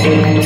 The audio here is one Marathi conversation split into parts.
Hey.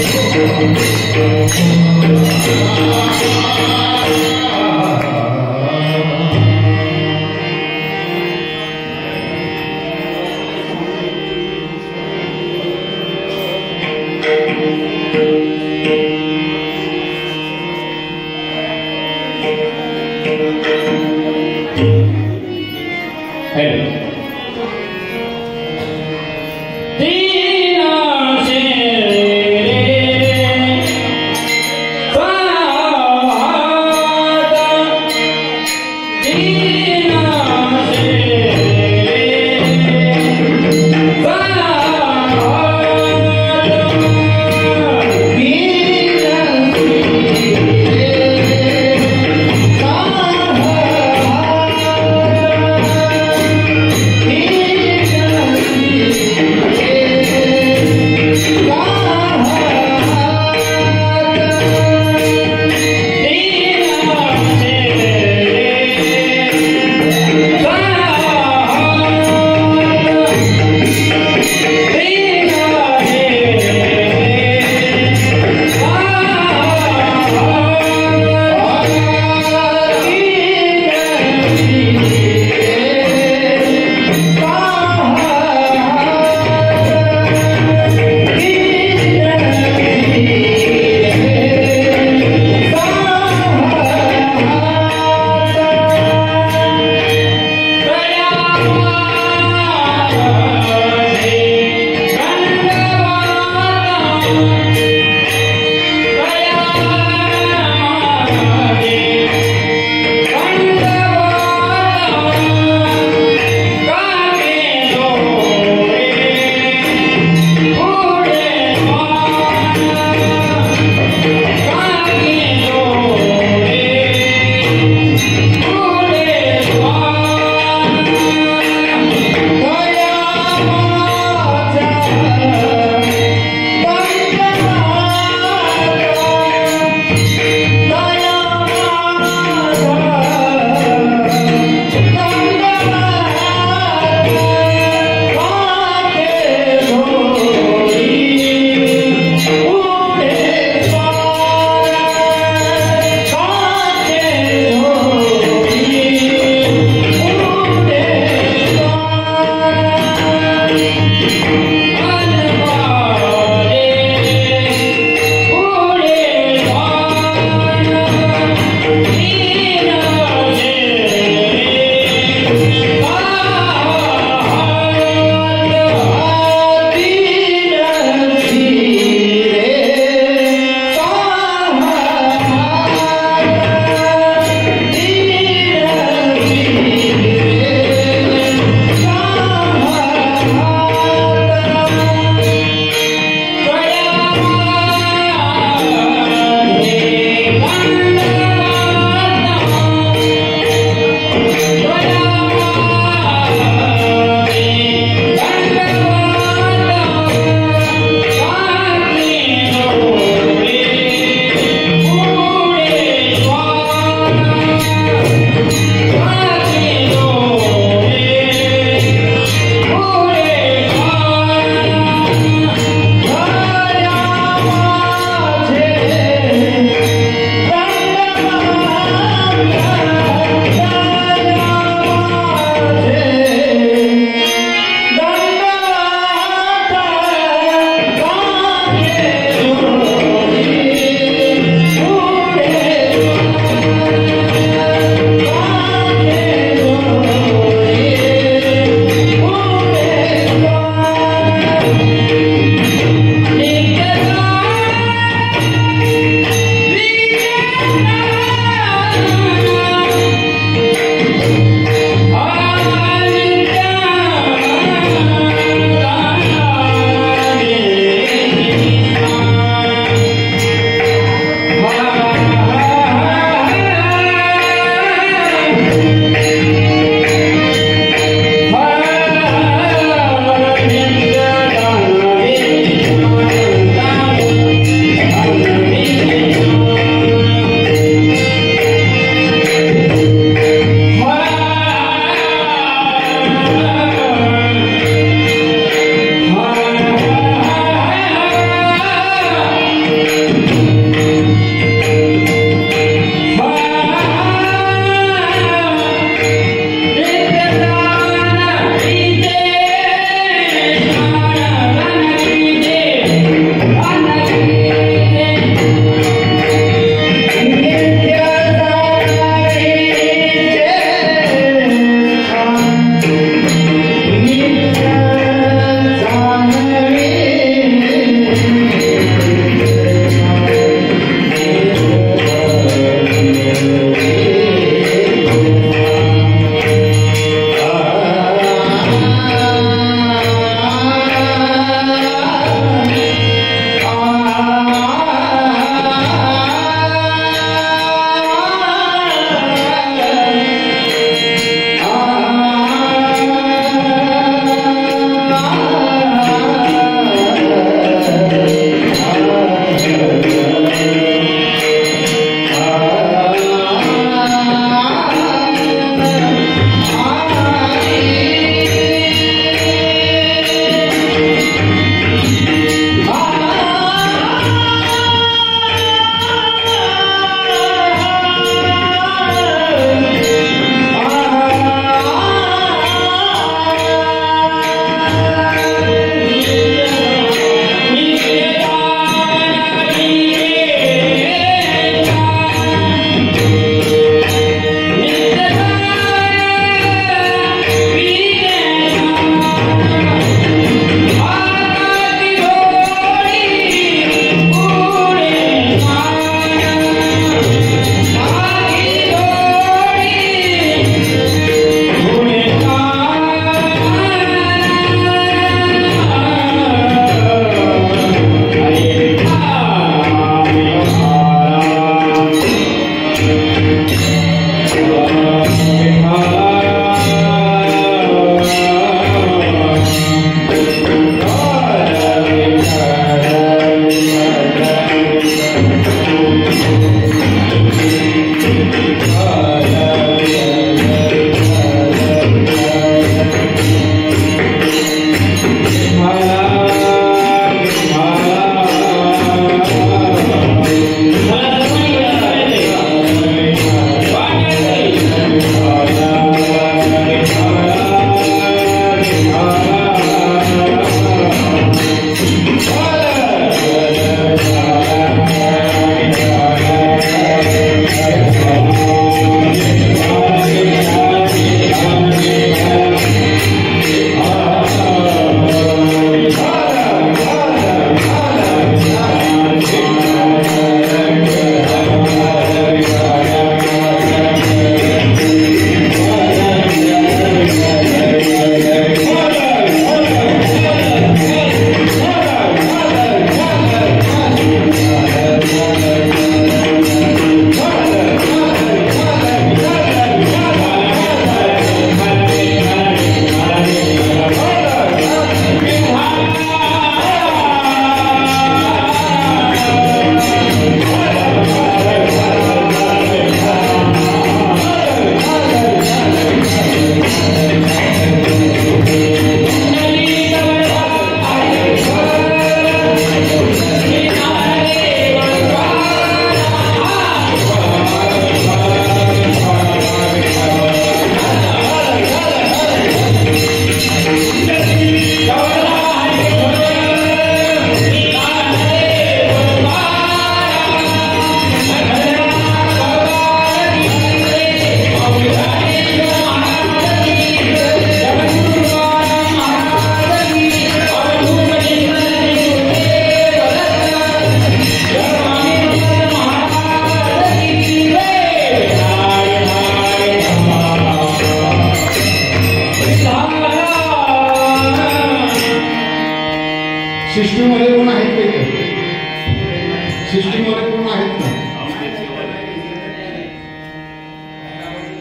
सिस्टीम मध्ये कोण आहेत ना?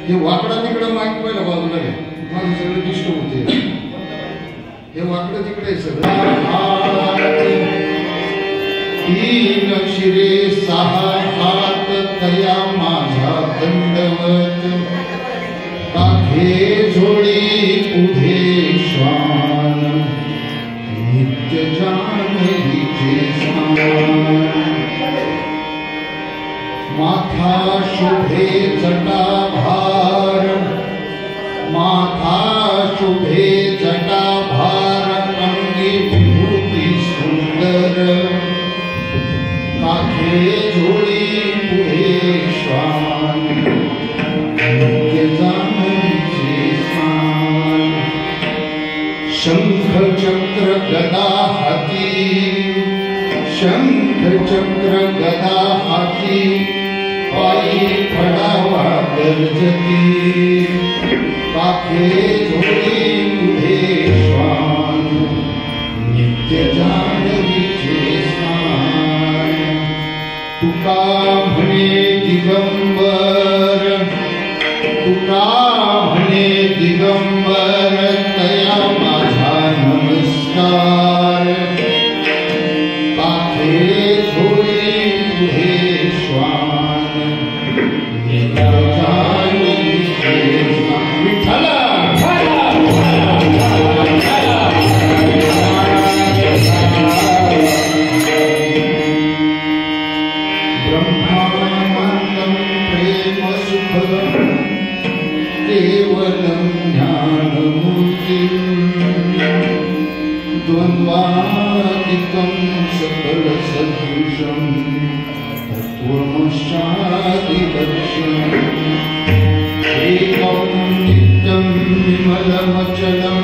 हे वाकडा तिकडे माहित पहिला बाजूला घ्या, माझं सगळं डिस्टर्ब होते. हे वाकडं तिकडे सगळं. तीन शिरे सहा हात तया माझा दंडवत, काखे झोळी पुढे श्वान, नित्य जानवीचे स्नान. माथा शोभे जटाभार, माथा शोभे जटाभार, अंगी विभूती सुंदर, काखे झोळी पुढे श्वान, नित्य जानवीचे स्नान. शंख चक्र गदा हाती, शंख चक्र गदा हाती, पायी फडावा गर्जती, काखे झोळी पुढे श्वान, नित्य जानवीचे स्नान. तुका म्हणे दिगंबर, तुका म्हणे दिगंबर, तया माझा नमस्कार, काखे झोळी पुढे श्वान, नित्य जानवीचे स्नान. विठ्ठल ब्रह्मानंदं प्रेम सुखदं केवलं ज्ञानमूर्तिं, द्वन्द्वातीतं सकल सदृशं, तत्त्वमस्यादिलक्ष्यम्. एकं नित्यं विमलमचलं,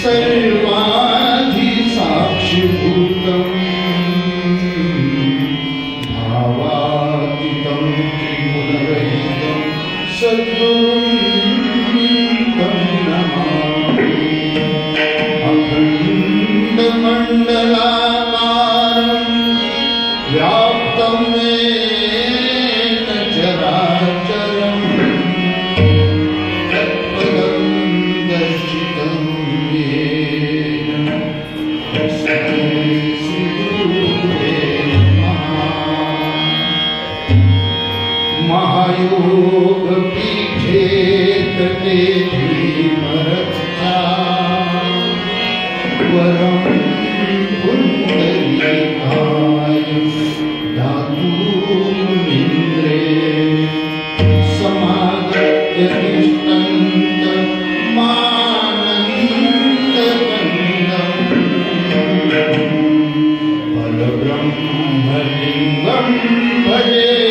सर्वाधि साक्षिभूतम्, भावातीतं त्रिगुणरहितं, सद्गुरुं तं नमामि. अखण्डमण्डलाकारं व्याप्तं येन चराचरं, तत्पदं दर्शितं येन तस्मै श्रीगुरुवे नमः. महायोगपीठे तटे धीमरथा, वरं पुण्डरीकाय दातु मुनीन्द्रे, समागत्य तिष्ठन्त मानन्दकन्दं, परब्रह्मलिङ्गं भजे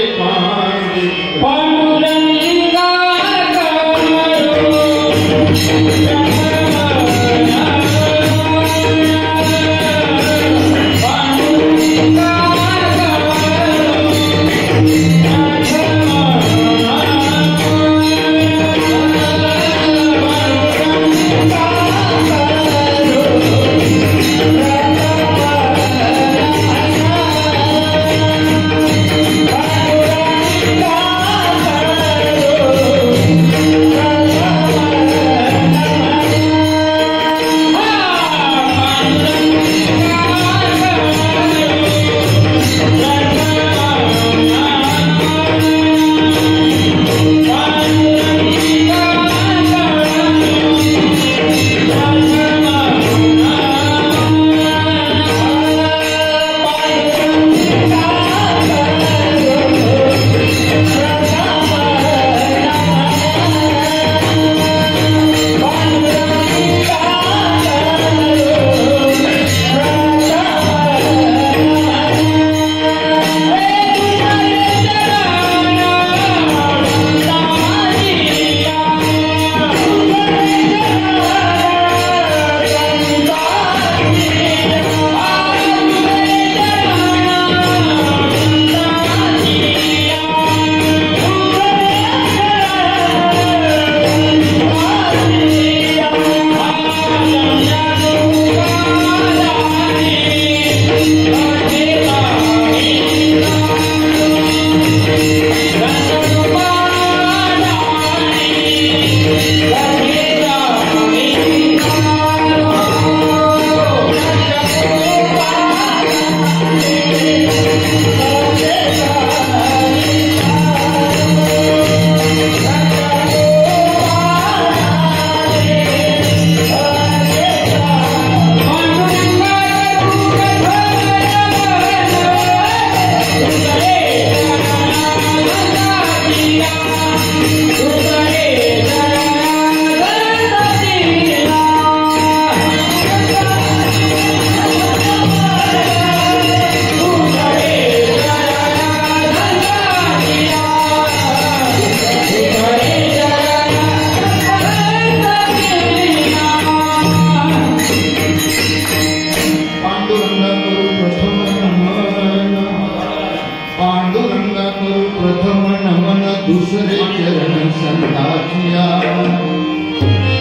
दुसरे चरण संताचिया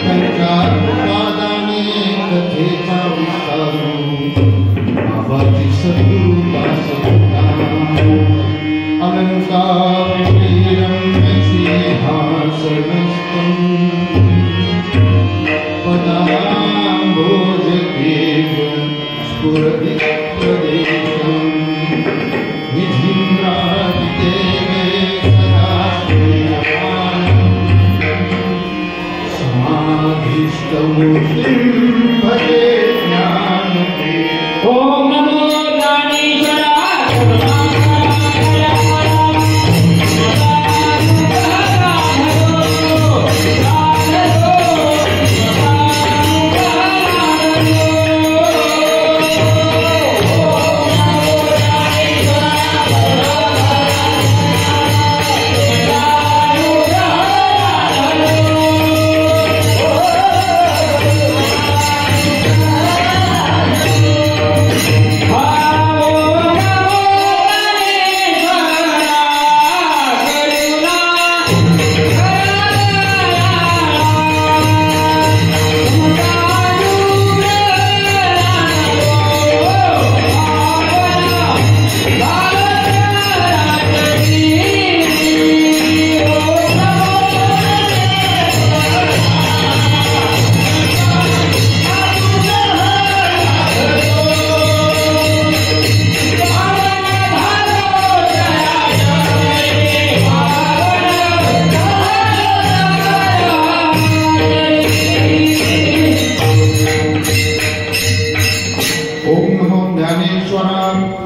त्यांच्या पादाने कथेचा विस्तारू बाबाची सद्गुरु दास होता अलंकार सिंहासनस्थं पदाम्भोज देव स्फुरति प्रदेशं विधिन्द्रादिदेवे सदा समाधिस्थमूर्तिं भजे ज्ञानदे। ओम नमो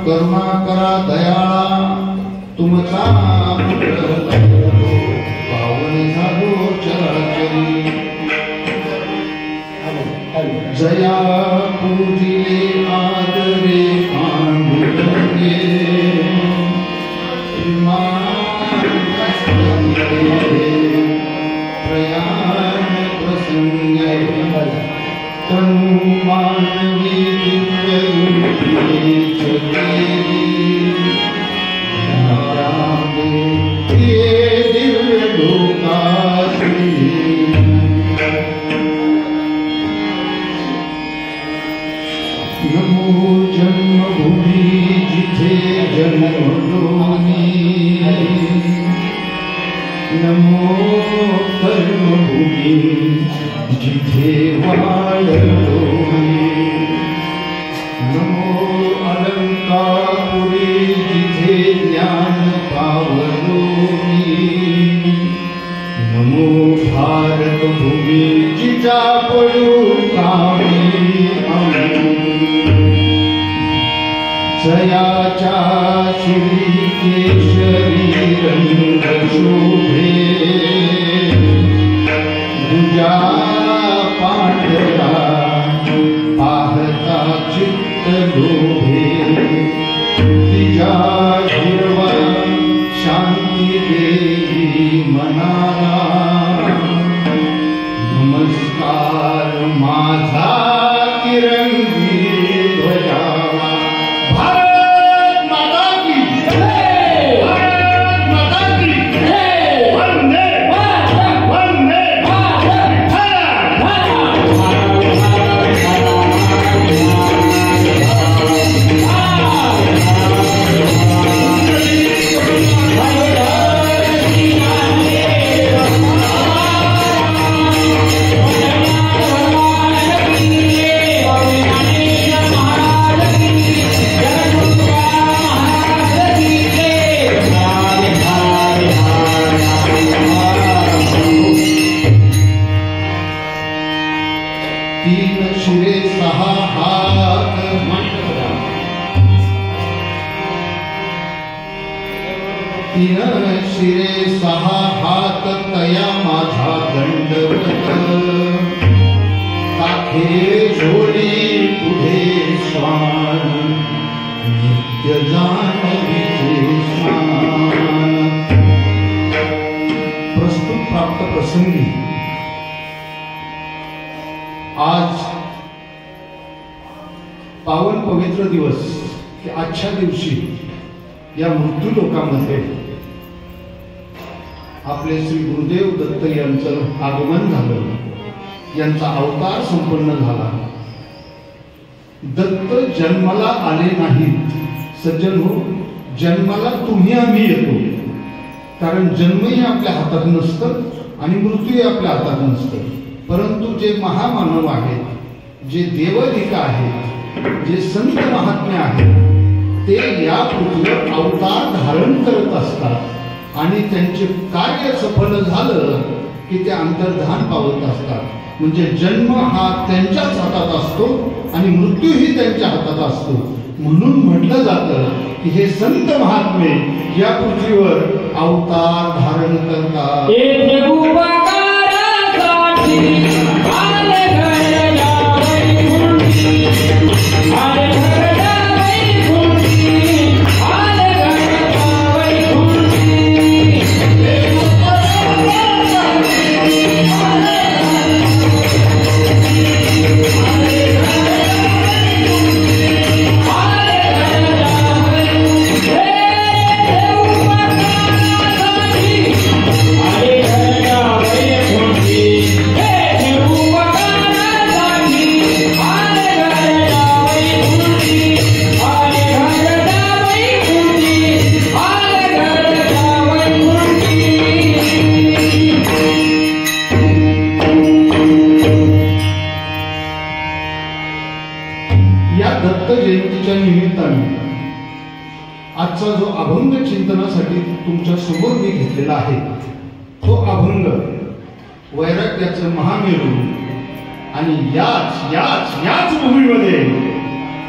करुणाकरा दयाळा तुमचा पावन झालो चराचरी जया पूजिले आदरे पांडुरंगे प्रयाण प्रसंगे तनु मानवी नमो जन्मभूमि जिथे जन्मभूमि नमो कर्मभूमि जिथे वाळलो नमो अलंकापुरी जिथे ज्ञान पावलो नमो भारतभूमी जिजा पडू कामी जयाच्या श्री केशरी रंग शोभे तुझ्या पांढरा पाहता चित्त लोभे तिच्या हिरवा शांती देवी मनाला नमस्कार माझा तिरंगी ध्वजा तीन शिरे सहा हात तया माझा दंडवत काखे झोळी पुढे स्वान नित्य जाणवीचे स्वान। प्रस्तुत प्राप्त प्रसंगी आज पावन पवित्र दिवस आजच्या दिवशी या मृत्यू लोकांमध्ये आपले श्री गुरुदेव दत्त यांचं आगमन झालं, यांचा अवतार संपन्न झाला. दत्त जन्माला आले नाहीत सज्जन हो, जन्माला तुम्ही आम्ही येतो. कारण जन्मही आपल्या हातात नसतं आणि मृत्यूही आपल्या हातात नसतं. परंतु जे महामानव आहेत, जे देवदिका आहेत, जे संत महात्मे आहेत, ते या पृथ्वीवर अवतार धारण करत असतात आणि त्यांचे कार्य सफल झालं की ते अंतर्धान पावत असतात. म्हणजे जन्म हा त्यांच्याच हातात असतो आणि मृत्यूही त्यांच्या हातात असतो. म्हणून म्हटलं जातं की हे संत महात्मे या पृथ्वीवर अवतार धारण करतात. आजचा जो अभंग चिंतनासाठी तुमच्या समोर मी घेतलेला आहे, तो अभंग वैराग्याचं महामेरू आणि याच भूमीमध्ये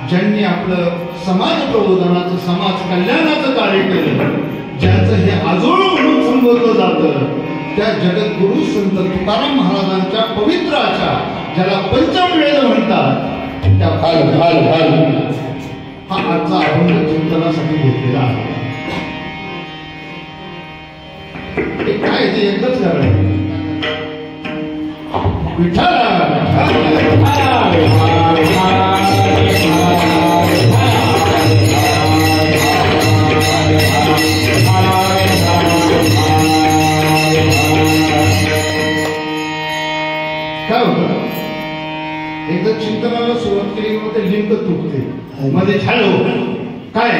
ज्यांनी आपलं समाज प्रबोधनाचं, समाज कल्याणाचं कार्य केलं, ज्याचं हे आजोळ म्हणून संबोधलं जातं, त्या जगद्गुरु संत तुकाराम महाराजांच्या पवित्राच्या, ज्याला पंचमवेद म्हणतात, त्या हा आजचा अभंग चिंतनासाठी घेतलेला आहे. काय ते एकच कारण विठ्ठल काय होतं, एकदा चिंतनाला सुरुवात केली मग ते लिंक तुटते मध्ये, हॅलो काय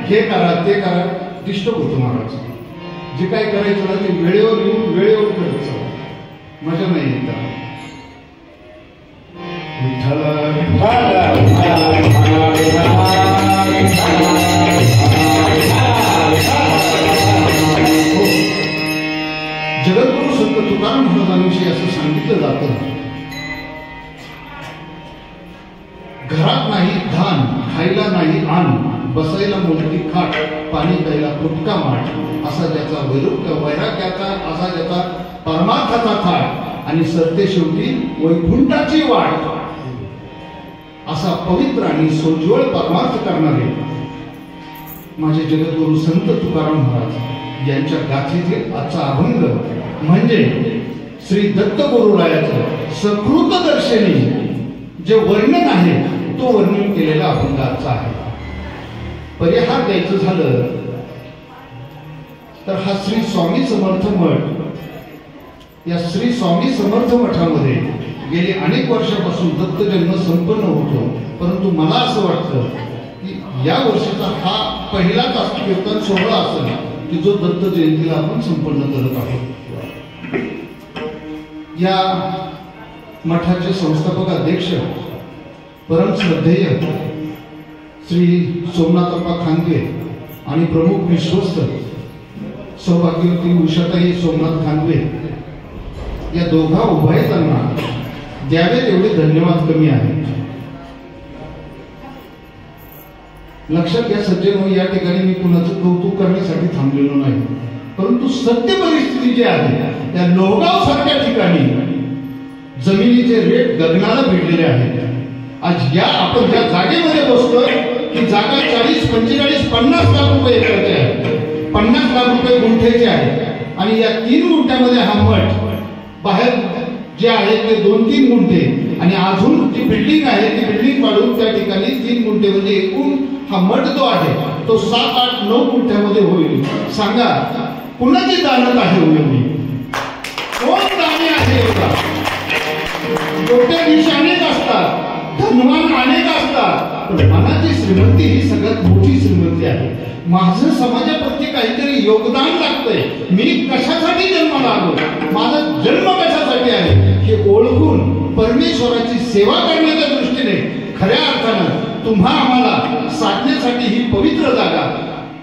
हे करा ते करा, डिस्टर्ब होतो महाराज. जे काय करायचं ना ते वेळेवर येऊन वेळेवर करायचं, मजा नाही येत. जगद्गुरु संत तुकाराम महाराजांविषयी असं सांगितलं जातं, घरात नाही धान, खायला नाही अन्न, बसायला मोठी खाट, पाणी प्यायला फुटका माठ, असा ज्याचा वैराग्याचा, असा ज्याचा परमार्थाचा थाट आणि सरते शेवटी वैकुंठाची वाट, असा पवित्र आणि सोज्वळ परमार्थ करणारे माझे जगद्गुरु संत तुकाराम महाराज यांच्या गाथेचे आजचा अभंग म्हणजे श्री दत्त गुरुरायाचं सकृत दर्शनी जे वर्णन आहे, तो वर्णन केलेला अभंग आजचा आहे. परिहार द्यायचं झालं तर हा श्री स्वामी समर्थ मठ, या श्री स्वामी समर्थ मठामध्ये गेली अनेक वर्षापासून दत्त जन्म संपन्न होतो. परंतु मला असं वाटतं की या वर्षाचा हा पहिलाच कीर्तन सोहळा असेल की जो दत्त जयंतीला आपण संपन्न करत आहोत. या मठाचे संस्थापक अध्यक्ष परम श्रद्धेय श्री सोमनाथप्पा खांदवे आणि प्रमुख विश्वस्त सौभाग्यवती उषाताई सोमनाथ खांदवे या दोघा उभयतांना द्यावे तेवढे धन्यवाद कमी आहेत. लक्षात घ्या सज्जन, या ठिकाणी मी कुणाचं कौतुक करण्यासाठी थांबलेलो नाही, परंतु सत्य परिस्थिती जी आहे त्या लोहगाव सारख्या ठिकाणी जमिनीचे रेट गगनाला भिडलेले आहेत. आज या आपण ज्या जागेमध्ये बसतोय ही जागा 40, 45, 50 लाख रुपये एकरची आहे, 50 लाख रुपये गुंठेचे आहे. आणि या 3 गुंठ्यामध्ये हा मठ, बाहेर जे आहे ते 2-3 गुंठे आणि अजून जी बिल्डिंग आहे ती बिल्डिंग वाढवून त्या ठिकाणी 3 गुंठे, म्हणजे एकूण हा मठ जो आहे तो 7, 8, 9 गुंठ्यामध्ये होईल. सांगा कुणाची दानत आहे होईल? कोण दानी आहे एवढा? कोट्याधीश अनेक असतात, धनवान अनेक असतात, पण मनाची श्रीमंती ही सगळ्यात मोठी श्रीमंती आहे. माझं समाजाप्रती काहीतरी योगदान लागतंय. मी कशासाठी जन्माला आलो, माझा जन्म कशासाठी आहे हे ओळखून परमेश्वराची सेवा करण्याच्या दृष्टीने खऱ्या अर्थानं तुम्हा आम्हाला साधण्यासाठी ही पवित्र जागा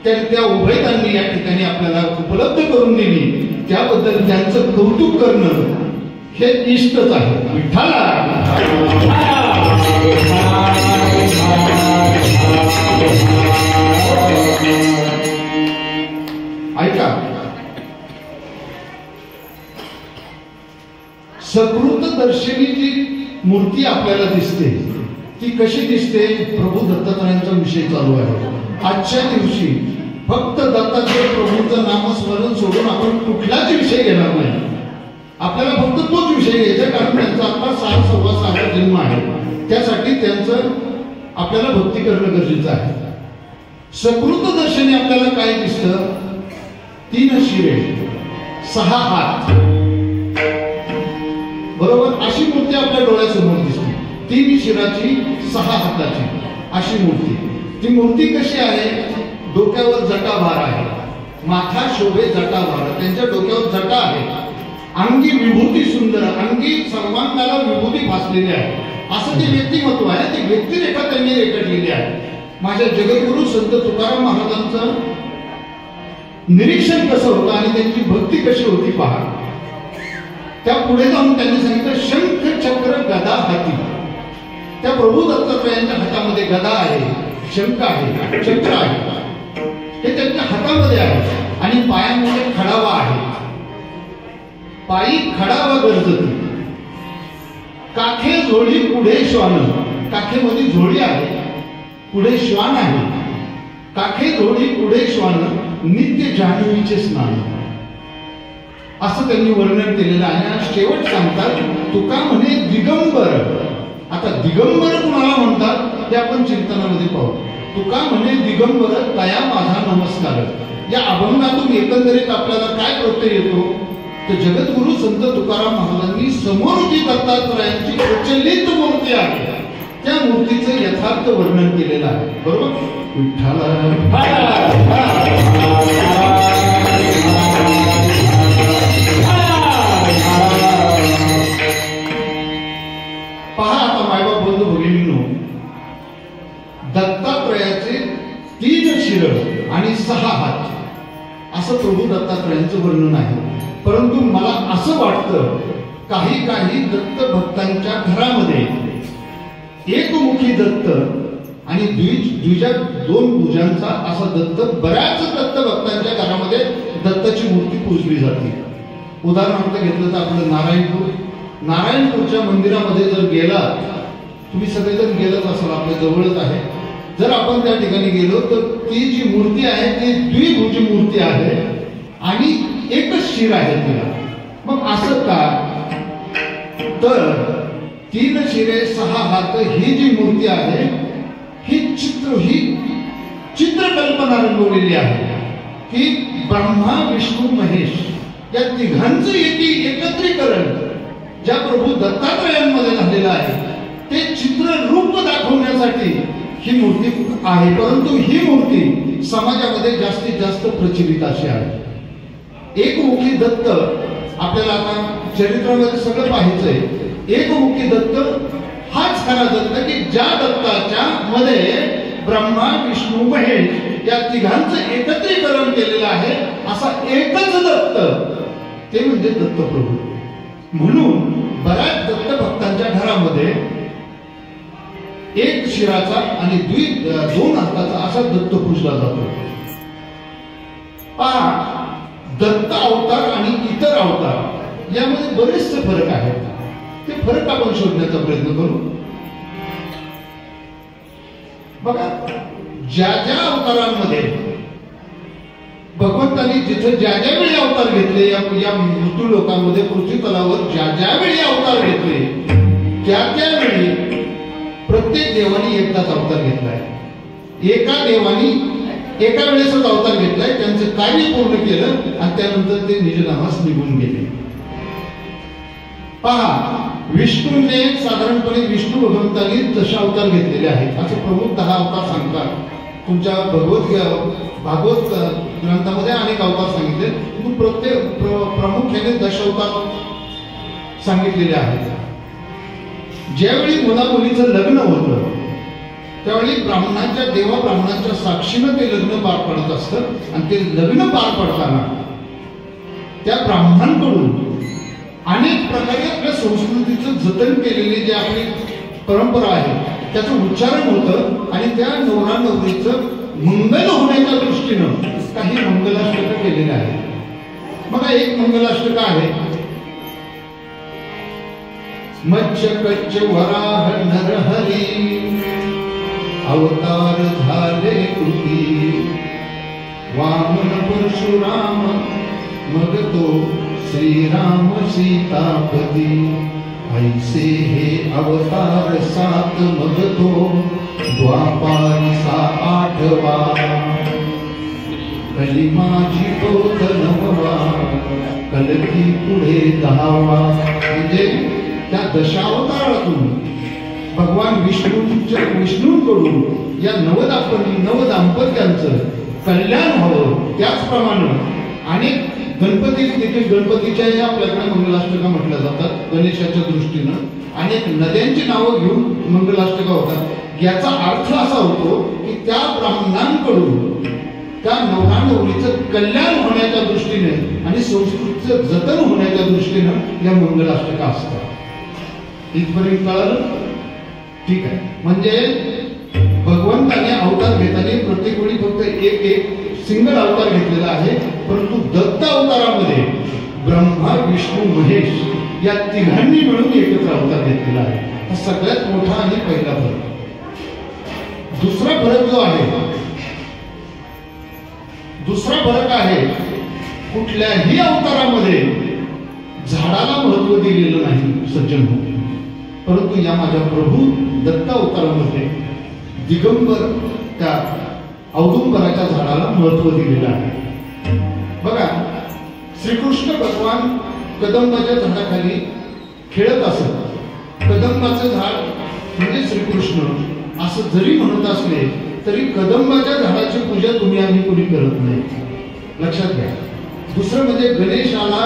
त्या उभयतांनी या ठिकाणी आपल्याला उपलब्ध करून दिली. त्याबद्दल त्यांचं कौतुक करणं हे इष्टच आहे. विठ्ठला ऐका, सकृत दर्शनी जी मूर्ती आपल्याला दिसते ती कशी दिसते? प्रभू दत्तात्रयांचा विषय चालू आहे. आजच्या दिवशी फक्त दत्तात्रय प्रभूंचं नामस्मरण सोडून आपण कुठलाच विषय घेणार नाही. आपल्याला फक्त तोच विषय घ्यायचा, कारण त्यांचा आता 6.25 जन्म आहे. त्यासाठी त्यांचं आपल्याला भक्ती करणं गरजेचं आहे. सकृत दर्शनी आपल्याला काय दिसतं? 3 शिरे, 6 हात, बरोबर अशी मूर्ती आपल्या डोळ्यासमोर दिसते. 3 शिराची 6 हाताची अशी मूर्ती. ती मूर्ती कशी आहे? डोक्यावर जटाभार आहे, माथा शोभे जटाभार, त्यांच्या डोक्यावर जटा आहे, अंगी विभूती सुंदर, अंगी सर्वांगाला विभूती फासलेली आहे. असं ते व्यक्तिमत्व आहे, ती व्यक्तिरेखा त्यांनी रेखाटलेली आहे. माझ्या जगद्गुरु संत तुकाराम महाराजांचं निरीक्षण कसं होतं आणि त्यांची भक्ती कशी होती पहा. त्या पुढे जाऊन त्यांनी सांगितलं शंख चक्र गदा हाती. त्या प्रभू दत्तात्रयांच्या हातामध्ये गदा आहे, शंख आहे, चक्र आहे, हे त्यांच्या हातामध्ये आहे. आणि पायामध्ये खडावा आहे, पायी खडावा गरजती. काखे झोळी पुढे श्वान, काखेमध्ये झोळी आहे, पुढे श्वान आहे. काखे झोळी पुढे श्वान, नित्य जान्हवीचे स्नान, असं त्यांनी वर्णन केलेलं आहे. आणि शेवट सांगतात तुका म्हणे दिगंबर. आता दिगंबर कुणाला म्हणतात ते आपण चिंतनामध्ये पाहू. तुका म्हणे दिगंबर तया माझा नमस्कार. या अभंगातून एकंदरीत आपल्याला काय प्रत्यय येतो? तर जगद्गुरु संत तुकाराम महाराजांनी समोर जी दत्तात्रयांची प्रचलित मूर्ती आहे त्या मूर्तीचं यथार्थ वर्णन केलेलं आहे. बरोबर? विठ्ठला पहा. आता मायबाप बंधू भगिनींनो, दत्तात्रयाचे 3 शिर आणि 6 हात असं प्रभू दत्तात्रयांचं वर्णन आहे. परंतु मला असं वाटतं काही दत्त भक्तांच्या घरामध्ये एकमुखी दत्त आणि द्विजा 2 भुजांचा असा दत्त, बऱ्याच दत्त भक्तांच्या घरामध्ये दत्ताची मूर्ती पूजली जाते. उदाहरणार्थ घेतलं तर आपलं नारायणपूरच्या मंदिरामध्ये जर गेला, तुम्ही सगळेजण गेलच असाल, आपल्या जवळच आहे, जर आपण त्या ठिकाणी गेलो तर ती जी मूर्ती आहे ती द्विभुज मूर्ती आहे आणि एकच शिर आहे तिला. मग असं का? तर 3 शिरे 6 हात ही जी मूर्ती आहे ही चित्रकल्पना रंगवलेली आहे की ब्रह्मा विष्णू महेश या तिघांचं एकत्रीकरण ज्या प्रभू दत्तात्रयांमध्ये झालेलं आहे ते चित्र रूप दाखवण्यासाठी ही मूर्ती आहे. परंतु ही मूर्ती समाजामध्ये जास्तीत जास्त प्रचलित अशी आहे. एकमुखी दत्त आपल्याला आता चरित्रामध्ये सगळं पाहायचंय. एकमुखी दत्त हाच खरा दत्त की ज्या दत्ताच्या मध्ये ब्रह्मा विष्णू महेश या तिघांचं एकत्रीकरण केलेलं आहे असा एकच दत्त, ते म्हणजे दत्तप्रभू. म्हणून बऱ्याच दत्त भक्तांच्या घरामध्ये 1 शिराचा आणि 2 हाताचा असा दत्त पूजला जातो. पहा, दत्त अवतार आणि इतर अवतार यामध्ये बरेचसे फरक आहेत. ते फरक आपण शोधण्याचा प्रयत्न करू. बघा, ज्या अवतारांमध्ये भगवंतांनी जिथे ज्या वेळी अवतार घेतले, या मृत्यू लोकांमध्ये पृथ्वी तलावर ज्या वेळी अवतार घेतले त्या वेळी प्रत्येक देवानी एकदाच अवतार घेतलाय. एका देवानी एका वेळेसच अवतार घेतलाय, त्यांचं कार्य पूर्ण केलं आणि त्यानंतर ते निज नामास निघून गेले. पहा, विष्णूने साधारणपणे विष्णू भगवंतांनी दशावतार घेतलेले आहेत असं प्रमुख 10 अवतार सांगतात. तुमच्या भागवत ग्रंथामध्ये अनेक अवतार सांगितले, पण प्रत्येक प्रामुख्याने दशावतार सांगितलेले आहेत. ज्यावेळी मुला मुलीचं लग्न होतं त्यावेळी देवा ब्राह्मणाच्या साक्षीनं ते लग्न पार पडत असतं आणि ते लग्न पार पडताना त्या ब्राह्मणांकडून अनेक प्रकारे आपल्या संस्कृतीचं जतन केलेली जी आपली परंपरा आहे त्याचं उच्चारण होतं आणि त्या नवरा नवरीचं मंगल होण्याच्या दृष्टीनं काही मंगलाष्टक केलेले आहेत. मग एक मंगलाष्टक आहे, मच्छ कच्छ वराह नरहरी अवतार झाले कृती, वामन परशुराम मग तो श्रीराम सीतापती, ऐसे हे अवतार 7 मग तो द्वापारीचा 8वा, कली माझी पोत 9वा, कलकी पुढे 10वा. म्हणजे त्या दशावतारातून भगवान विष्णूंकडून या नवदाम्पत्यांचं कल्याण व्हावं. त्याचप्रमाणे अनेक गणपती देखील गणपतीच्या या आपल्याकडे मंगलाष्टका म्हटल्या जातात. गणेशाच्या दृष्टीनं अनेक नद्यांची नावं घेऊन मंगलाष्टका होतात. याचा अर्थ असा होतो की त्या ब्राह्मणांकडून त्या नवरा नवरीचं कल्याण होण्याच्या दृष्टीने आणि संस्कृतीचं जतन होण्याच्या दृष्टीनं या मंगलाष्टका असतात. इथपर्यंत कळलं? ठीक आहे. म्हणजे भगवंताने अवतार घेताना प्रत्येक वेळी फक्त एक सिंगल अवतार घेतलेला आहे, परंतु दत्त अवतारामध्ये ब्रह्मा विष्णू महेश या तिघांनी मिळून एकत्र अवतार घेतलेला आहे. हा सगळ्यात मोठा आणि पहिला फरक. दुसरा फरक आहे कुठल्याही अवतारामध्ये झाडाला महत्व दिलेलं नाही सज्जन हो, परंतु या माझ्या प्रभू दत्त अवतारामध्ये दिगंबर त्या औदुंबराच्या झाडाला महत्व दिलेलं आहे. बघा, श्रीकृष्ण भगवान कदंबाच्या झाडाखाली खेळत असत. कदंबाचं झाड म्हणजे श्रीकृष्ण असं जरी म्हणत असले तरी कदंबाच्या झाडाची पूजा तुम्ही आम्ही कोणी करत नाही, लक्षात घ्या. दुसरं म्हणजे गणेशाला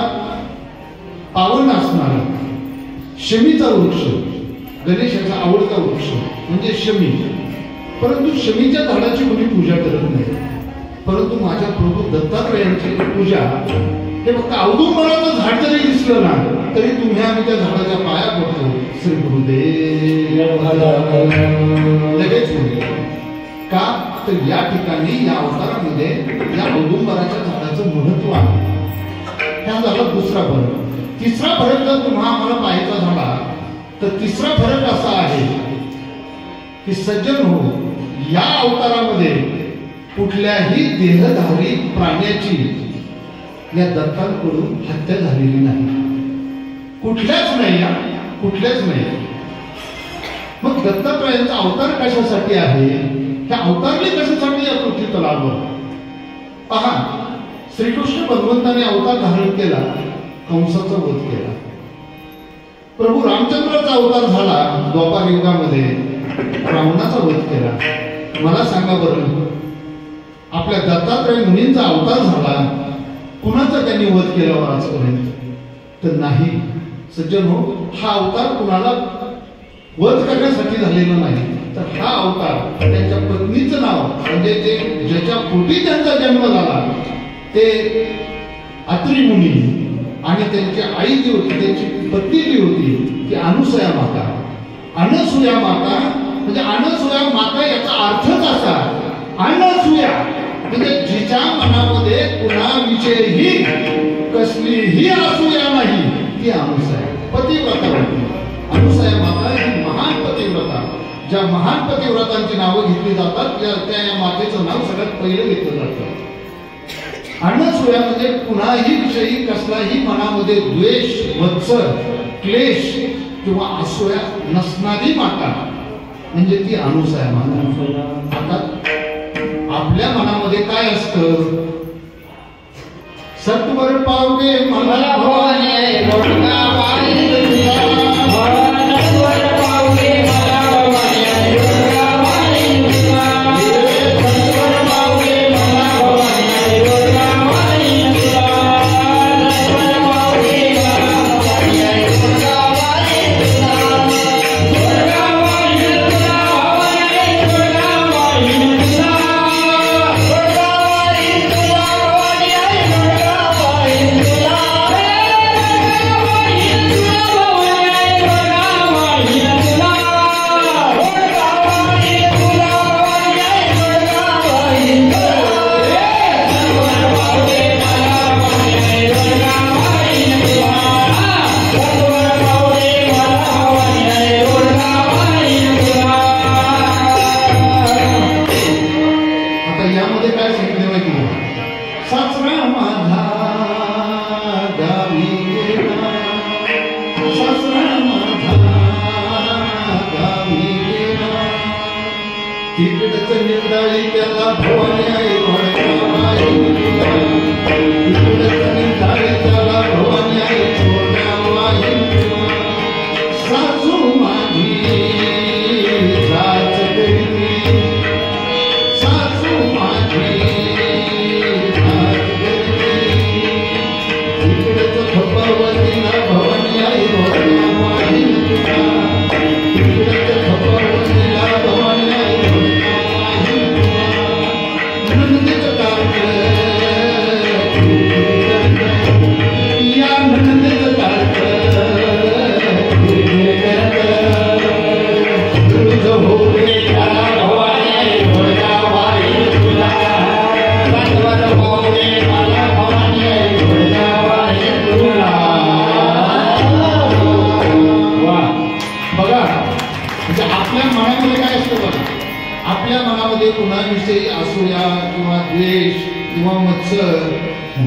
पावन असणारा शमीचा वृक्ष, गणेशाचा आवडता वृक्ष म्हणजे शमी, परंतु शमीच्या झाडाची कोणी पूजा करत नाही. परंतु माझ्या प्रभू दत्तात्रयांची पूजा हे फक्त औदुंबराचं झाड जरी दिसलं ना तरी तुम्ही आम्ही त्या झाडाच्या पाया पडतो. श्री गुरुदेव लगेच होते का, तर या ठिकाणी या अवतारामध्ये या औदुंबराच्या झाडाचं महत्व आहे. हा झाला दुसरा फरक. तिसरा फरक जर तुम्हाला आम्हाला पाहायचा झाला तर तिसरा फरक असा आहे की सज्जन हो, या अवतारामध्ये कुठल्याही देहधारी प्राण्याची या दत्तांकडून हत्या झालेली नाही. कुठल्याच नाही. मग दत्तात्रयांचा अवतार कशासाठी आहे, त्या अवतारले कशासाठी या पृथ्वी तलावर. पहा, श्रीकृष्ण भगवंताने अवतार धारण केला, कंसाचा वध केला. प्रभू रामचंद्राचा अवतार झाला द्वापार युगामध्ये, रावणाचा वध केला. मला सांगा बरं, आपल्या दत्तात्रय मुनींचा अवतार झाला, कुणाचा त्यांनी वध केला आजपर्यंत? तर नाही सज्जन हो, हा अवतार कुणाला वध करण्यासाठी झालेला नाही, तर हा अवतार त्यांच्या पत्नीचं नाव म्हणजे ते ज्याच्या पोटी त्यांचा जन्म झाला ते अत्री मुनी आणि त्यांची आई जी होती, त्यांची पत्नी जी होती ती अनसुया माता. अनसुया माता म्हणजे अनसुया माता याचा अर्थच असा, अनसुया म्हणजे जिच्या मनामध्ये कुणाविषयीही कसलीही असूया नाही ती अनसुया पतिव्रता होती. अनसुया माता ही महान पतिव्रता, ज्या महान पतिव्रतांची नावं घेतली जातात त्या या मातेचं नाव सगळ्यात पहिलं घेतलं जातं. अनसुया म्हणजे कुणाही विषयी कसलाही मनामध्ये द्वेष, मत्सर, क्लेश किंवा असूया नसणारी माता म्हणजे ती अनसुया माता. आता आपल्या मनामध्ये काय असतं, सत्वर पावगे मला माझा गावी गेला, सासरा माझा गावी गेला. तिकडच निंदाळी त्याला भवानी आई वडगावाई गेला, तिकडच निंदाळी त्याला भवानी आई वडगावाई गेला. सासू माझी जाच करीती, सासू माझी जाच करीती. तिकडच खपावतीला भवानी आई वडगावाई गेला, तिकडच खपावतीला भवानी आई वडगावाई गेला. नंदीचं टाळकं या नंदीचं टाळकं तुझं होते त्याला भवानी आई वडगावाई तुला, कांदवर होते मला भवानी आई वडगावाई तुला. वा बघा, म्हणजे आपल्या मनामध्ये काय असतं बघा, आपल्या मनामध्ये कुणाविषयी असूया किंवा द्वेष किंवा मत्सर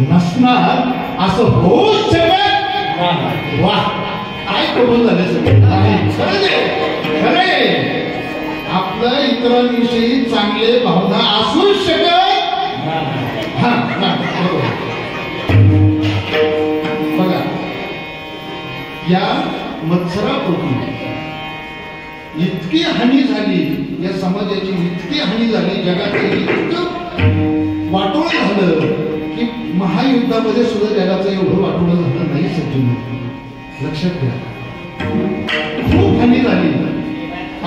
नसणार असं होऊच शकत. वा काय कबूल झालं सगळं. खरे आपलं इतरांविषयी चांगले भावना असूच शकत. हा बरोबर. बघा, या मत्सरापोटी इतकी हानी झाली, या समाजाची इतकी हानी झाली, जगाचं इतकं वाटोळ झालं की महायुद्धामध्ये सुद्धा जगाचं एवढं वाटोळ झालं नाही. सज्जन लक्षात घ्या, खूप हानी झाली.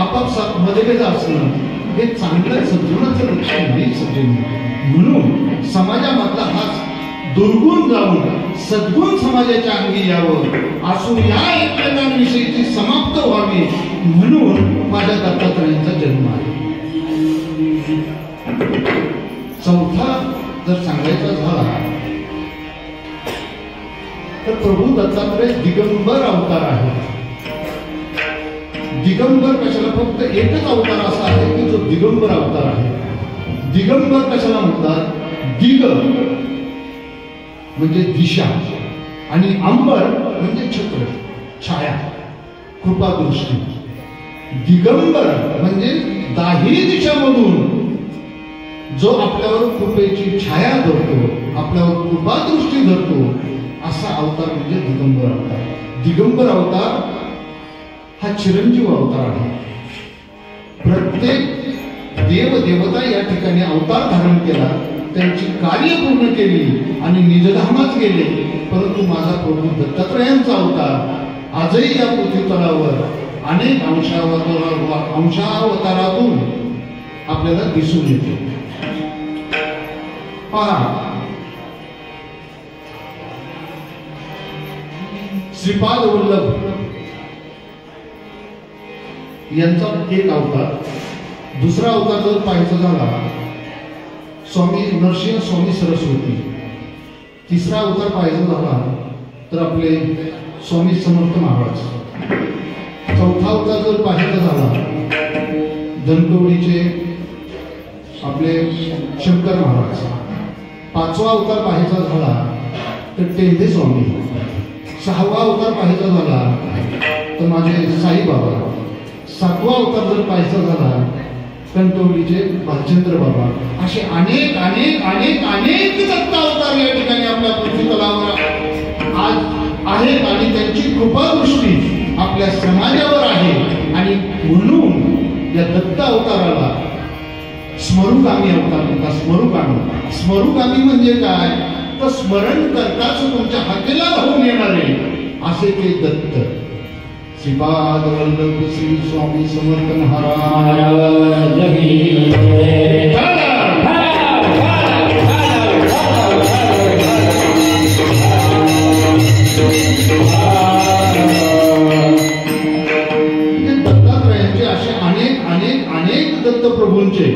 आपापसात मतभेद असणं हे चांगलं सज्जनाचं लक्षण नाही. सज्जन म्हणून समाजामधला हा दुर्गुण जाऊन सद्गुण समाजाच्या अंगी यावं, असून या एकमेकांविषयीची समाप्त व्हावी म्हणून माझ्या दत्तात्रयांचा जन्म आहे. चौथा जर सांगायचा झाला तर प्रभू दत्तात्रय दिगंबर अवतार आहे. दिगंबर कशाला, फक्त एकच अवतार असा आहे की जो दिगंबर अवतार आहे. दिगंबर कशाला म्हणतात, दिग म्हणजे दिशा आणि अंबर म्हणजे छत्र, छाया, कृपादृष्टी. दिगंबर म्हणजे दाही दिशामधून जो आपल्यावर कृपेची छाया धरतो, आपल्यावर कृपादृष्टी धरतो, असा अवतार म्हणजे दिगंबर अवतार. दिगंबर अवतार हा चिरंजीव अवतार आहे. प्रत्येक देव देवता या ठिकाणी अवतार धारण केला, त्यांची कार्य पूर्ण केली आणि निजधामात गेले. परंतु माझा प्रभू दत्तात्रयांचा अवतार आजही या पृथ्वी तलावर अनेक अंशावतारातून आपल्याला दिसून येते. पहा, श्रीपाद वल्लभ यांचा एक अवतार. दुसरा अवतार जर पाहायचा झाला स्वामी नरसिंह स्वामी सरस्वती. तिसरा अवतार पाहायचा झाला तर आपले स्वामी समर्थ महाराज. चौथा अवतार जर पाहायचा झाला धनकवडीचे आपले शंकर महाराज. पाचवा अवतार पाहायचा झाला तर टेंभे स्वामी. सहावा अवतार पाहायचा झाला तर माझे साईबाबा. सातवा अवतार जर पाहायचा झाला कणकवलीचे भालचंद्र बाबा. असे अनेक अनेक अनेक अनेक दत्त अवतार या ठिकाणी आपल्या पृथ्वी तलावर आज आहेत आणि त्यांची कृपादृष्टी आपल्या समाजावर आहे. आणि म्हणून या दत्त अवताराला स्मरुगामी अवतार म्हणतात. स्मरुगामी म्हणजे काय, तर स्मरण करताच तुमच्या हाकेला धावून येणारे असे ते दत्त. श्रीपाद वल्लभ श्री स्वामी समर्थ महाराज. दत्तात्रयांचे असे अनेक अनेक अनेक दत्तप्रभूंचे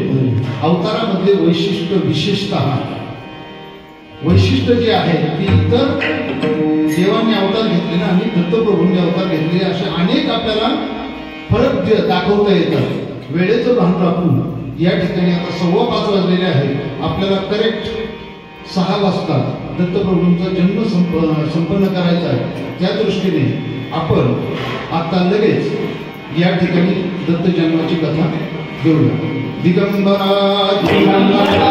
अवतारामधले वैशिष्ट्य, विशेषतः वैशिष्ट्य जे आहे की इतर देवांनी अवतार घेतले ना आणि दत्तप्रभूंनी अवतार घेतले असे अनेक आपल्याला फरक दाखवता येतात. वेळेचं भान राखून या ठिकाणी आता 5:15 वाजलेले आहे. आपल्याला करेक्ट 6 वाजता दत्तप्रभूंचा जन्म संपन्न करायचा आहे. त्या दृष्टीने आपण आता लगेच या ठिकाणी दत्त जन्माची कथा घेऊया. दिगंबरा दिगंबरा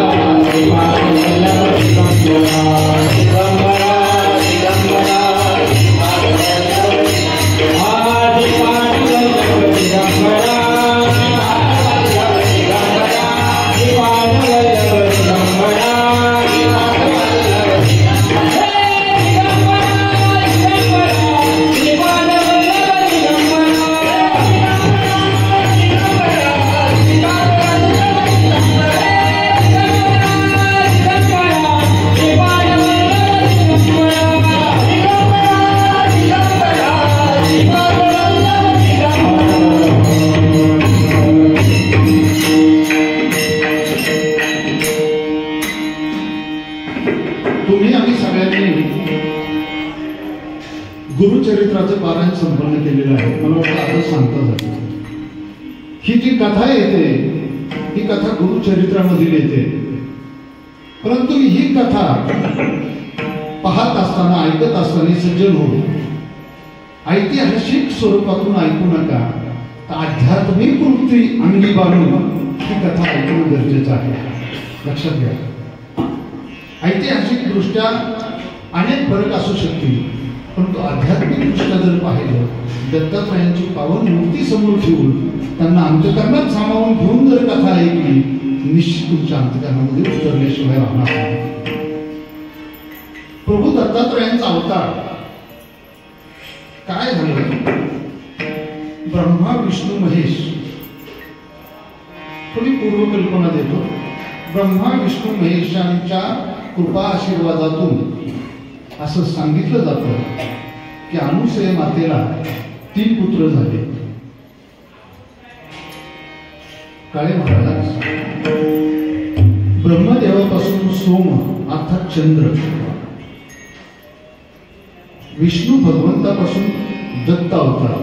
गुरुचरित्राचं पारायण संपन्न केलेलं आहे. मला वाटतं आता सांगता जातं. ही जी कथा येते ही कथा गुरुचरित्रामधील येते. परंतु ही कथा पाहत असताना ऐकत असताना सज्जन हो, ऐतिहासिक स्वरूपातून ऐकू नका, तर आध्यात्मिक वृत्ती अंगी बाळगून ही कथा ऐकणं गरजेचं आहे. लक्षात घ्या. ऐतिहासिक दृष्ट्या अनेक फरक असू शकतील, परंतु आध्यात्मिक दृष्ट्या जर पाहिलं, दत्तात्रयांची पावन मूर्ती समोर ठेवून त्यांना अंतकरणात सामावून घेऊन जर कथा ऐकली, निश्चित तुमच्या अंतकरणामध्ये उतरल्याशिवाय राहणार नाही. प्रभू दत्तात्रयांचा अवतार काय झालं? ब्रह्मा विष्णू महेश. थोडी पूर्वकल्पना देतो. ब्रह्मा विष्णू महेशांच्या कृपा आशीर्वादातून असं सांगितलं जातं की अनुसूया मातेला 3 पुत्र झाले. काळे महाराज ब्रह्मदेवापासून सोम अर्थात चंद्र, विष्णू भगवंतापासून दत्त अवतार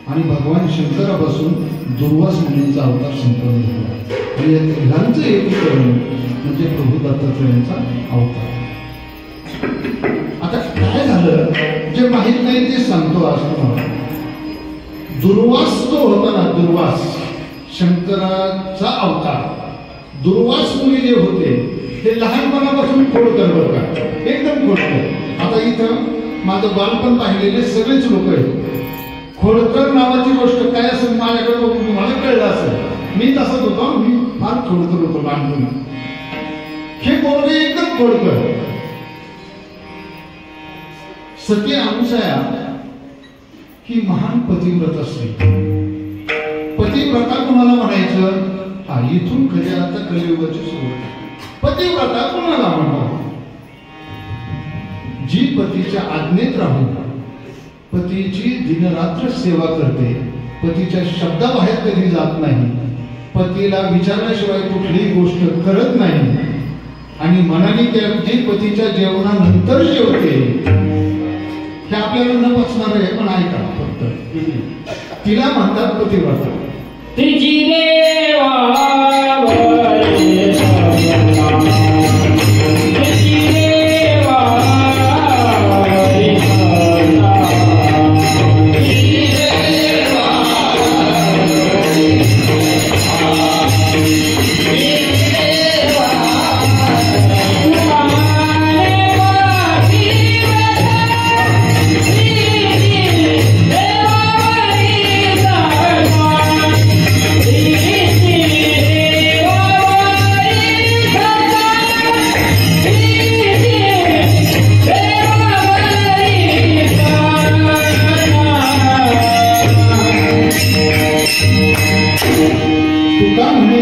आणि भगवान शंकरापासून दुर्वास मुनींचा अवतार संपन्न झाला. आणि या तिघांचं एकीकरण म्हणजे प्रभू दत्तात्रयांचा अवतार. आता काय झालं, जे माहित नाही ते सांगतो आज तुम्हाला. दुर्वास तो होता ना, दुर्वास शंकराचा अवतार. दुर्वास मुनी जे होते ते लहानपणापासून खोडकर बरं का, एकदम खोडकर. आता इथं माझं बालपण पाहिलेले सगळेच लोक आहेत. खोडकर नावाची गोष्ट काय असेल माझ्याकडे मला कळलं असेल. मी तसंच होतो, मी फार खोडकर होतो लहानपणी. हे पोरगे एकदम खोडकर. सती अनुसूया ही महान पतिव्रता स्त्री. पतिव्रता कुणाला म्हणायचं? हा, इथून खऱ्या आता कलियुगाची सुरुवात. पतिव्रता कुणाला म्हणतात? जी पतीच्या आज्ञेत राहून पतीची दिनरात्र सेवा करते, पतीच्या शब्दाबाहेर कधी जात नाही, पतीला विचारल्याशिवाय कुठलीही गोष्ट करत नाही आणि मनाने त्या पतीच्या जेवणानंतर जेवते. हे आपल्याला न पचणार आहे, पण ऐका फक्त. तिला म्हणतात पतिव्रता. तिची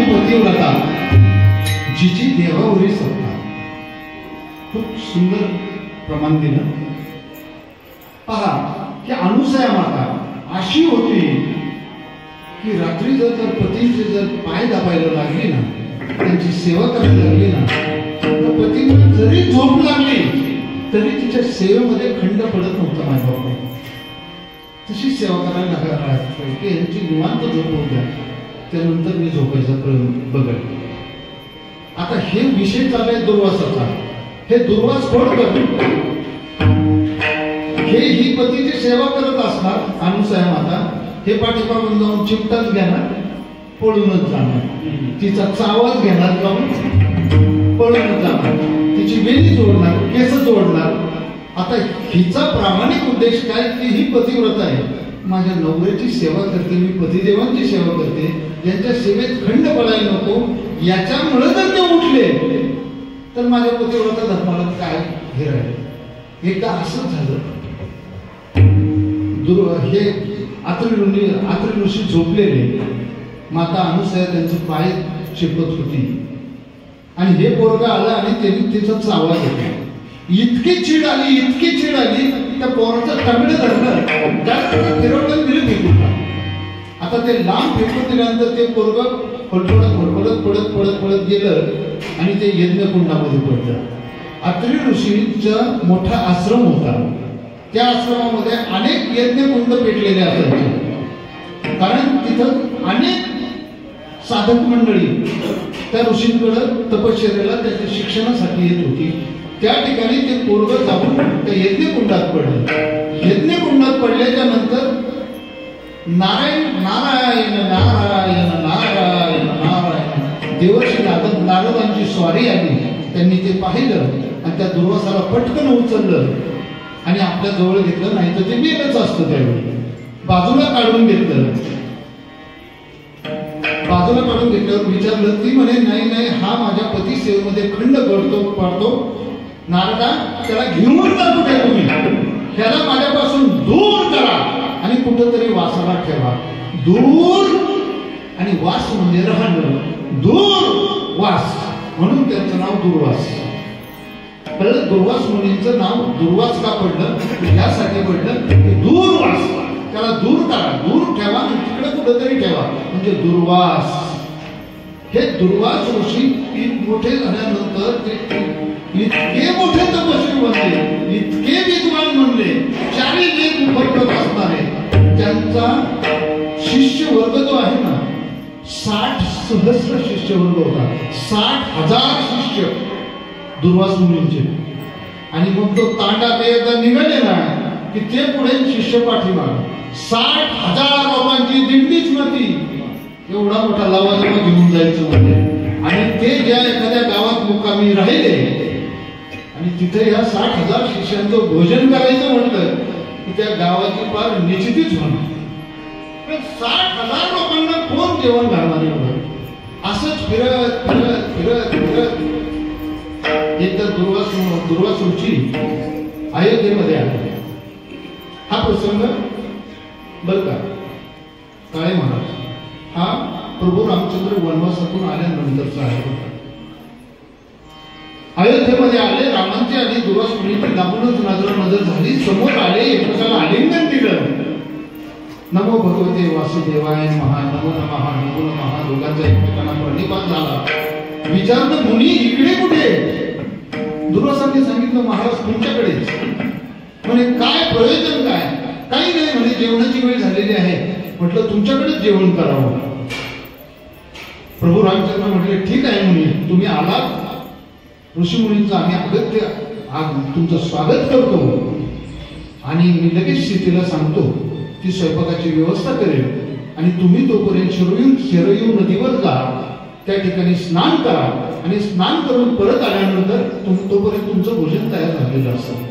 पतिव्रता जिची देवावरील सत्ता. खूप सुंदर प्रमाण दिलं. पहा की अनुसूया माता अशी होती की रात्री जर पतींचे जर पाय दाबायला लागली ना, त्यांची सेवा करायला लागली ना, तर पतींना जरी झोप लागली तरी तिच्या सेवेमध्ये खंड पडत नव्हता. माझ्या बाबा तशी सेवा करायला लागला की यांची निवांत झोप होऊ द्या, त्यानंतर मी झोपायचा प्रयत्न बघेल. आता हे विषय चाललाय दुर्वासाचा. हे दुर्वास कोण करतो? हे ही पतीची सेवा करत असणार अनुसया माता. हे पाठीमागून जाऊन चिमटाच घेणार, पळूनच जाणार. तिचा चावाच घेणार, जाऊन पळूनच जाणार. तिची वेली जोडणार, केस जोडणार. आता हिचा प्रामाणिक उद्देश काय की ही पतिव्रता आहे, माझ्या नवऱ्याची सेवा करते, मी पतिदेवांची सेवा करते, यांच्या सेवेत खंड पडायला नको. याच्यामुळे जर ते उठले तर माझ्या पतिव्रता धर्माला काय हे राहील. एकदा असंच झालं. हे आत्री ऋषी झोपलेले, माता अनुसया त्यांचं पाय चिपत होती आणि हे पोरगा आला आणि त्यांनी तिचा चावा घेतला. इतकी चीड आली त्या पोराचं तगडं धरलं, जास्त फिरवलं दिलं फेकून. आता ते लांब फेकून दिल्यानंतर ते पोरग पडत गेलं आणि ते यज्ञकुंडामध्ये पडलं. अत्री ऋषींचा मोठा आश्रम होता. त्या आश्रमामध्ये अनेक यज्ञकुंड पेटलेले असायचे, कारण तिथं अनेक साधक मंडळी त्या ऋषींकडे तपश्चर्याला त्याच्या शिक्षणासाठी येत होती. त्या ठिकाणी ते पोरग जाऊन त्या यज्ञकुंडात पडलं. यज्ञकुंडात पडल्याच्या नंतर नारायण नारायण नारायण नारायण नारायण देवर्षी नारदांची स्वारी आली. त्यांनी ते पाहिलं आणि त्या दुर्वासाला पटकन उचललं आणि आपल्या जवळ घेतलं. नाही तर ते मेलच असतं. त्यावेळी बाजूला काढून घेतलं. बाजूला काढून घेतल्यावर विचारलं. ती म्हणे नाही, हा माझ्या पती सेवेमध्ये खंड पाडतो. नारदा, त्याला घेऊन जा कुठे तुम्ही, ह्याला माझ्यापासून दूर करा आणि कुठंतरी वासाला ठेवा. दूर आणि वास म्हणजे राहणं, दूर वास, म्हणून त्यांचं नाव दुर्वास. कळलं? दुर्वास मुनींचं नाव दुर्वास का पडलं? यासाठी पडलं की दूरवास, त्याला दूर करा, दूर ठेवा आणि तिकडे कुठंतरी ठेवा, म्हणजे दुर्वास. हे दुर्वास ऋषी मोठे झाल्यानंतर ते इतके मोठे तपस्वी बनले, इतके विद्वान बनले, चारी वेद मुखर असणारे. त्यांचा शिष्य वर्ग जो आहे ना, 60 सहस्र शिष्य वर्ग होता. 60,000 शिष्य दुर्वास मुनींचे. आणि मग तो तांडा ते एकदा निघाले ना की ते पुढे शिष्य पाठीमाग. 60,000 लोकांची दिंडीच नव्हती. एवढा मोठा लवाजमा घेऊन जायचं म्हणजे. आणि ते ज्या एखाद्या गावात मुक्कामी राहिले आणि तिथे या 60,000 शिष्यांचं भोजन करायचं म्हटलं की त्या गावाची फार निश्चितीच होणार. 60,000 लोकांना कोण जेवण घालणार एवढं? असंच फिरत फिरत फिरत फिरत एकदा दुर्वास ऋषी अयोध्येमध्ये आले. हा प्रसंग बर का, काळे महाराज, हा प्रभू रामचंद्र वनवासातून आल्यानंतरचा आहे. अयोध्येमध्ये आले. रामांची आणि दुर्वास मुनीची लांबूनच नजर झाली. समोर आले, एकमेकाला आलिंगन दिलं. नमो भगवते वासुदेवाय महा, नमो नमः, नमो नमः. दोघांचा एकमेकांना प्रणिपात झाला. विचारलं, मुनी इकडे कुठे? दुर्वासांनी सांगितलं, महाराज तुमच्याकडेच. म्हणे काय प्रयोजन काय? काही नाही म्हणे, जेवणाची वेळ झालेली आहे. म्हटलं तुमच्याकडेच जेवण करावं. प्रभू रामचंद्र म्हटले, ठीक आहे मुनी, तुम्ही आलात. ऋषी मुनींचं आम्ही तुमचं स्वागत करतो आणि मी लगेच सीतेला सांगतो ती स्वयंपाकाची व्यवस्था करेल आणि तुम्ही तोपर्यंत शरयू नदीवर जा, त्या ठिकाणी स्नान करा आणि स्नान करून परत आल्यानंतर तोपर्यंत तुमचं भोजन तयार झालेलं असतं.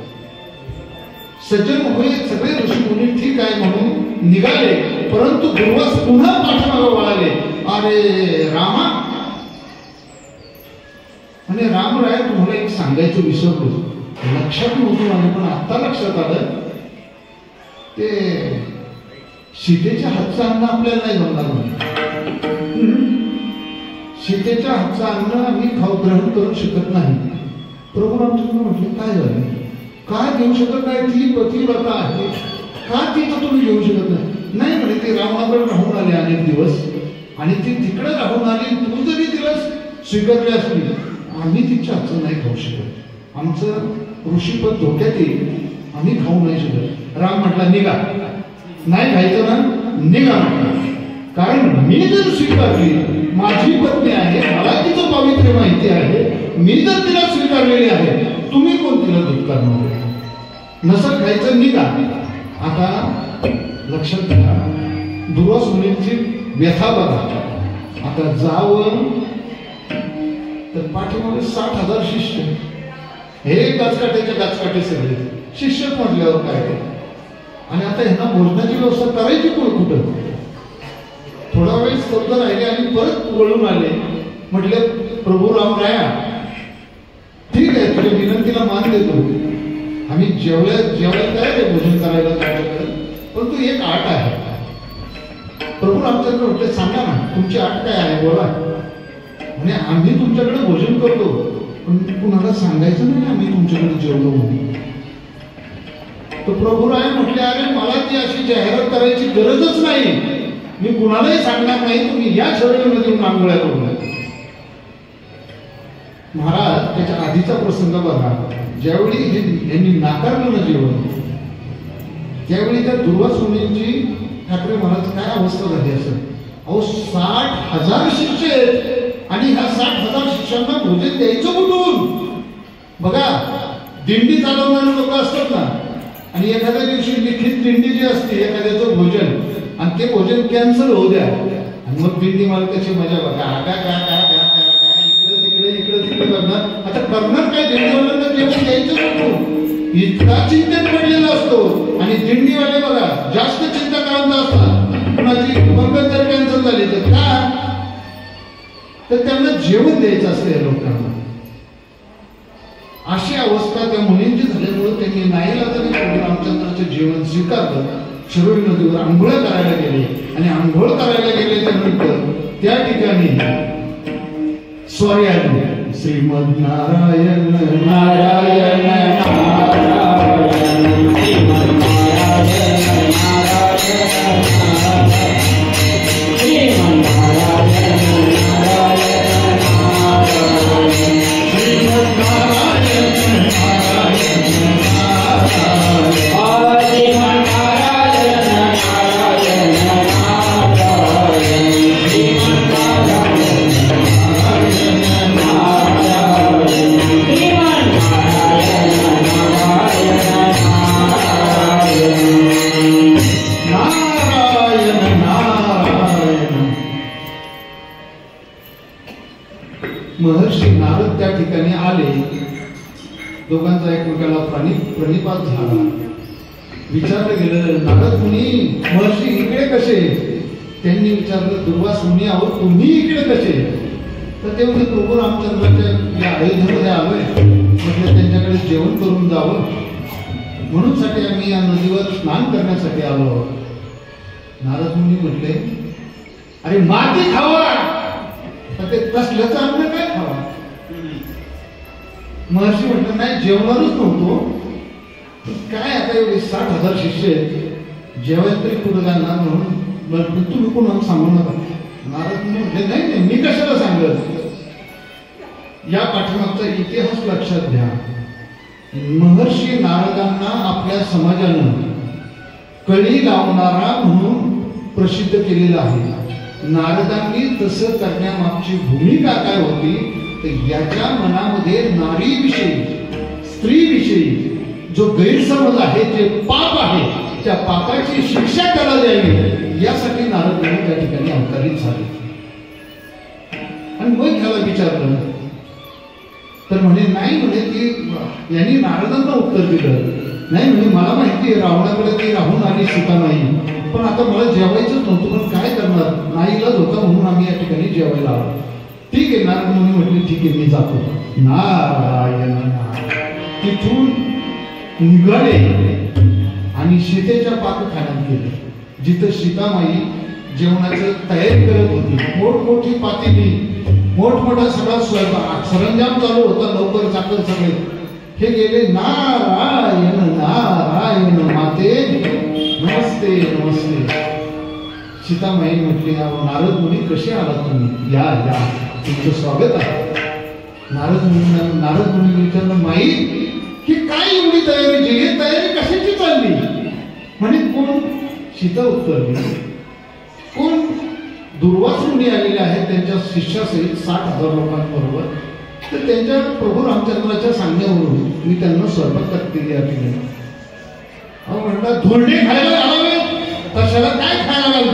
सज्जन होय सगळे ऋषी मुनी ठीक आहे म्हणून निघाले. परंतु दुर्वास पुन्हा पाठीमागे वळाले. अरे रामा, आणि रामराय तुम्हाला एक सांगायचं विसरलो, लक्षात नव्हतं माझ्या, पण आता लक्षात आलं. ते सीतेच्या हातचं अन्न आपल्याला नाही जमणार म्हणे. सीतेच्या हातचं अन्न आम्ही ग्रहण करू शकत नाही. प्रभू रामचंद्र म्हटले, काय झालं? काय घेऊ शकत नाही? ती पतिव्रता आहे, का तिथं तुम्ही घेऊ शकत नाही? नाही म्हणे, ते रावणाकडे राहून आले अनेक दिवस आणि ती तिकडे राहून आली. तू जरी तिला स्वीकारली असली, आम्ही तिच्या हातचं नाही खाऊ शकत. आमचं ऋषीपद धोक्यात येईल, आम्ही खाऊ नाही शकत. राम म्हटला, निघा. नाही खायचं ना, निघा म्हटलं. कारण मी जर स्वीकारली माझी पत्नी आहे, मला तिचं पावित्र्य माहिती आहे, मी जर तिला स्वीकारलेली आहे, तुम्ही कोण तिला धुतकारणार? नसं खायचं निघा. आता लक्षात घ्या, दुर्वास मुनींची व्यथा बघा. आता जावं तर पाठीमागे 60,000 शिष्य, हे गाचकाट्याच्या गाचकाटे सगळे शिष्य म्हटल्यावर काय ते. आणि आता ह्यांना भोजनाची व्यवस्था करायची कुठं? थोडा वेळ स्तब्ध राहिले आणि परत वळून आले. म्हटले, प्रभू रामराया, ठीक आहे, तुझ्या विनंतीला मान देतो, आम्ही जेवायला तयार आहे भोजन करायला तुमच्याकडे, परंतु एक अट आहे. प्रभू रामचंद्र म्हटले, सांगा ना, तुमची अट काय आहे, बोला. आणि आम्ही तुमच्याकडे भोजन करतो, पण कुणाला सांगायचं नाही आम्ही तुमच्याकडे जेवलो म्हणून. तर प्रभू राय म्हटले, अरे मला ती अशी जाहिरात करायची गरजच नाही, मी कुणालाही सांगणार नाही, तुम्ही या शरीरामध्ये येऊन आंघोळ्या करू. महाराज त्याच्या आधीचा प्रसंग बघा. ज्यावेळी यांनी नाकारलं ना जेवण, त्यावेळी त्या दुर्वास मुनींची ठाकरे महाराज काय अवस्था झाली असेल. अहो 60,000 शिष्य आहेत आणि ह्या 60,000 शिष्यांना भोजन द्यायचं कुठून? बघा, दिंडी चालवणारे लोक असतात ना, आणि एखाद्या दिवशी लिखित दिंडी जी असते एखाद्याचं भोजन, आणि ते भोजन कॅन्सल होऊ द्या, आणि मग दिंडी मालकाची मजा बघा. इकडे तिकडे करणार. आता करणार काय? दिंडीवाल्यांना जेवण द्यायचं कुठून? इतका चिंतेत पडलेला असतो. आणि दिंडीवाले बघा, जास्त चिंता करत असतात, कुणाची पंगत जर कॅन्सल झाली तर का? तर त्यांना जेवण द्यायचं असतं या लोकांना. अशी अवस्था त्या मुलींची झाल्यामुळे त्यांनी नाईलाजाने प्रभू रामचंद्राचं जेवण स्वीकारलं. शिरोळी नदीवर आंघोळ करायला गेले, आणि आंघोळ करायला गेल्याच्या नंतर त्या ठिकाणी स्वारी आली. श्रीमद नारायण नारायण नारायण, श्रीमद नारायण नारायण नारायण, श्रीमद नारायण नारायण नारायण, श्रीमद नारायण नारायण नारायण, श्रीमद नारायण नारायण नारायण, श्रीमद नारायण महर्षी नारद त्या ठिकाणी आले. दोघांचा एकमेकाला प्रणिपात झाला. विचारलं गेलं, नारद मुनी, महर्षी इकडे कसे? त्यांनी विचारलं, दुर्वास मुनी, आहो तुम्ही इकडे कसे? तर ते म्हणजे प्रभू रामचंद्राच्या या अयोध्येमध्ये आलोय, म्हटलं त्यांच्याकडे जेवण करून जावं, म्हणून साठी आम्ही या नदीवर स्नान करण्यासाठी आलो आहोत. नारद मुनी म्हटले, अरे माती खावा, तर ते कसल्याचं अन्न काय खावा? महर्षी म्हटलं, नाही जेवणारच नव्हतो. काय आता एवढे 60,000 शिष्य आहेत, जेवायला तरी कुठं घालणार, म्हणून तुम्ही कोणाला सांगू नका. नारद म्हटले, नाही नाही, मी कशाला सांगत. या पाठीमागचा इतिहास लक्षात घ्या. महर्षी नारदांना आपल्या समाजानं कळी लावणारा म्हणून प्रसिद्ध केलेलं आहे. नारदांनी तसं करण्यामागची भूमिका काय होती, तर याच्या मनामध्ये नारीविषयी, स्त्रीविषयी जो गैरसमज आहे, जे पाप आहे, त्या पापाची शिक्षा त्याला द्यावी, यासाठी नारद मुनी त्या ठिकाणी अवतरित झाले. आणि मग ह्याला विचारलं तर म्हणे, नाही म्हणे, ती यांनी नारदांना उत्तर दिलं, नाही म्हणे, मला माहिती आहे रावणाकडे ती राहून आली सीता नाही, पण आता मला जेवायचंच नव्हतं, पण काय करणार, नाईलाज होता म्हणून आम्ही या ठिकाणी जेवायला आलो. ठीक आहे. नारद मुनी म्हटले, ठीक आहे, मी जातो. नारायण तिथून निघाले आणि सीतेच्या पाकखान्यात गेले, जिथं सीतामाई जेवणाचं तयारी करत होती. मोठमोठी पातेली, मोठमोठा सगळा स्वयंपाक, सरंजाम चालू होता, लवकर चाकल सगळे. हे गेले, नारायण नारायण माते नमस्ते नमस्ते. सीतामाई म्हटली, नारद मुनी कसे आलात तुम्ही? या या, तुमचं स्वागत आहे. नारद मुनी विचारलं, माई ही काय एवढी तयारी, ही तयारी कशाची चालली? म्हणे कोण? सीता उत्तर दिली, कोण? दुर्वास मुनी आलेले आहेत त्यांच्या शिष्यासहित 60,000 लोकांबरोबर. तर त्यांच्या प्रभू रामचंद्राच्या सांगण्यावरून मी त्यांना स्वयंपाक केली आहे. म्हणतात धोंडे खायला घालावे, तशाला काय खायला घालावे.